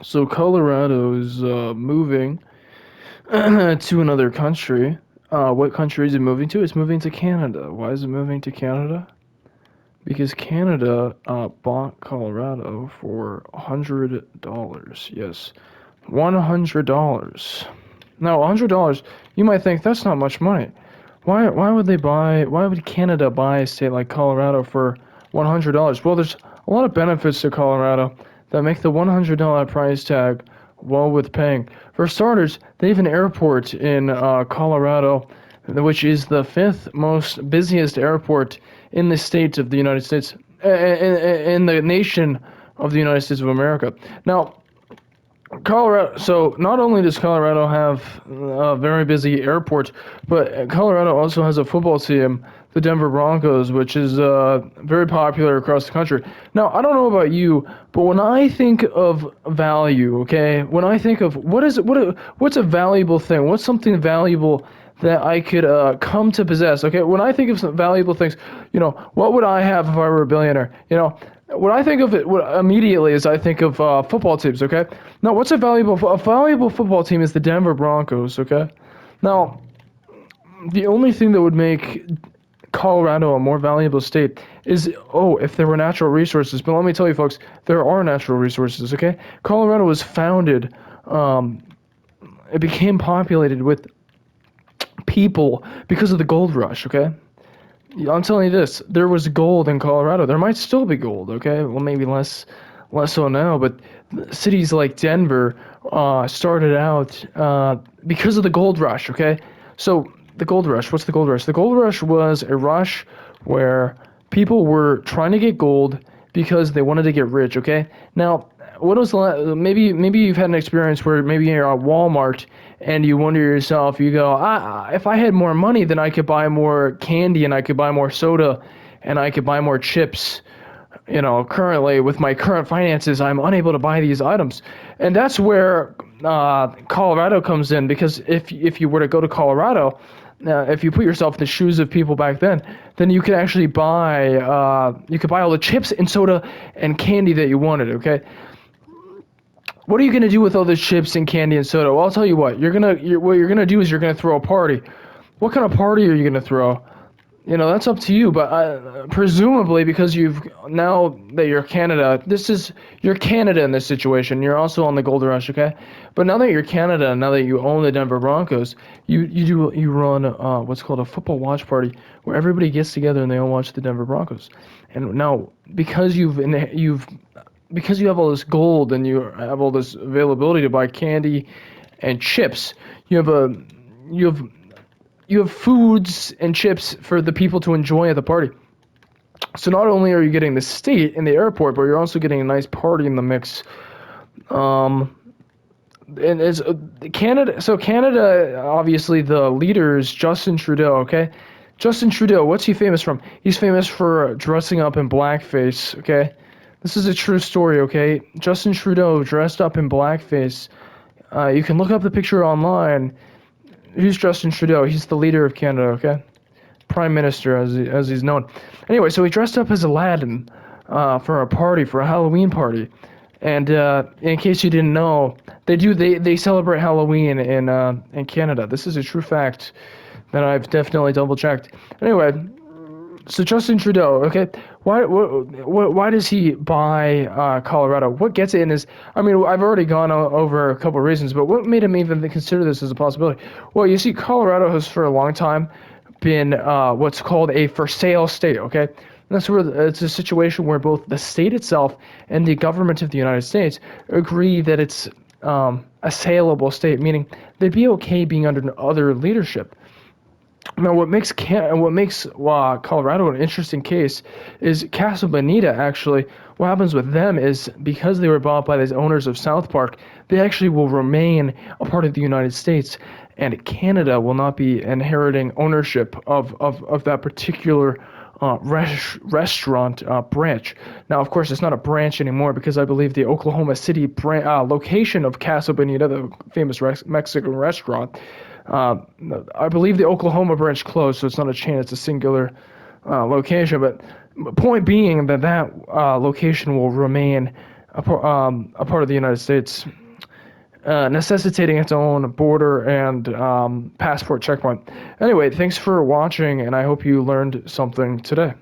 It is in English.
So Colorado is moving to another country. What country is it moving to? It's moving to Canada. Why is it moving to Canada? Because Canada bought Colorado for $100. Yes, $100. Now, $100. You might think that's not much money. Why would they buy? Why would Canada buy a state like Colorado for $100? Well, there's a lot of benefits to Colorado that make the $100 price tag well worth paying. For starters, they have an airport in Colorado, which is the fifth most busiest airport in the state of the United States, in the nation of the United States of America. Now, Colorado. So not only does Colorado have a very busy airport, but Colorado also has a football team, the Denver Broncos, which is very popular across the country. Now, I don't know about you, but when I think of value, okay, when I think of what's a valuable thing, what's something valuable that I could come to possess. Okay, when I think of some valuable things, what would I have if I were a billionaire? When I think of it, what immediately is I think of football teams. Okay, now what's a valuable football team is the Denver Broncos. Okay, now the only thing that would make Colorado a more valuable state is, if there were natural resources. But let me tell you, folks, there are natural resources. Okay, Colorado was founded. It became populated with people because of the gold rush. Okay, I'm telling you this: there was gold in Colorado. There might still be gold. Okay, well maybe less so now, but cities like Denver started out because of the gold rush. Okay, so the gold rush. What's the gold rush? The gold rush was a rush where people were trying to get gold because they wanted to get rich. Okay, now what was maybe you've had an experience where maybe you're at Walmart and you wonder to yourself, you go, if I had more money, then I could buy more candy and I could buy more soda and I could buy more chips. Currently with my current finances, I'm unable to buy these items, and that's where Colorado comes in. Because if you were to go to Colorado, if you put yourself in the shoes of people back then you could actually buy all the chips and soda and candy that you wanted. Okay, what are you gonna do with all the chips and candy and soda? Well, I'll tell you what. What you're gonna do is you're gonna throw a party. What kind of party are you gonna throw? That's up to you. But presumably, because now that you're Canada in this situation. You're also on the Gold Rush, okay? But now that you're Canada, now that you own the Denver Broncos, you run what's called a football watch party, where everybody gets together and they all watch the Denver Broncos. And now because you have all this gold and you have all this availability to buy candy and chips, you have a you have you have foods and chips for the people to enjoy at the party. So not only are you getting the state in the airport, but you're also getting a nice party in the mix. Um, and it's Canada. So Canada, obviously, the leader is Justin Trudeau. Okay, Justin Trudeau. What's he famous from? He's famous for dressing up in blackface. Okay, this is a true story. Okay, Justin Trudeau dressed up in blackface. You can look up the picture online. Who's Justin Trudeau? He's the leader of Canada. Okay, Prime Minister as he's known. Anyway, so he dressed up as Aladdin for a party, for a Halloween party. And in case you didn't know, they celebrate Halloween in Canada. This is a true fact that I've definitely double checked. Anyway, so Justin Trudeau, okay, why does he buy Colorado? What gets it in his? I mean, I've already gone over a couple of reasons, but what made him even consider this as a possibility? Well, you see, Colorado has for a long time been what's called a for sale state, okay? And that's where it's a situation where both the state itself and the government of the United States agree that it's a saleable state, meaning they'd be okay being under other leadership. Now, what makes Colorado an interesting case is Casa Bonita. Actually, what happens with them is because they were bought by the owners of South Park, they actually will remain a part of the United States, and Canada will not be inheriting ownership of that particular restaurant branch. Now, of course, it's not a branch anymore because I believe the Oklahoma City location of Casa Bonita, the famous Mexican restaurant, uh, I believe the Oklahoma branch closed, so it's not a chain; it's a singular location. But point being that location will remain a part of the United States, necessitating its own border and passport checkpoint. Anyway, thanks for watching, and I hope you learned something today.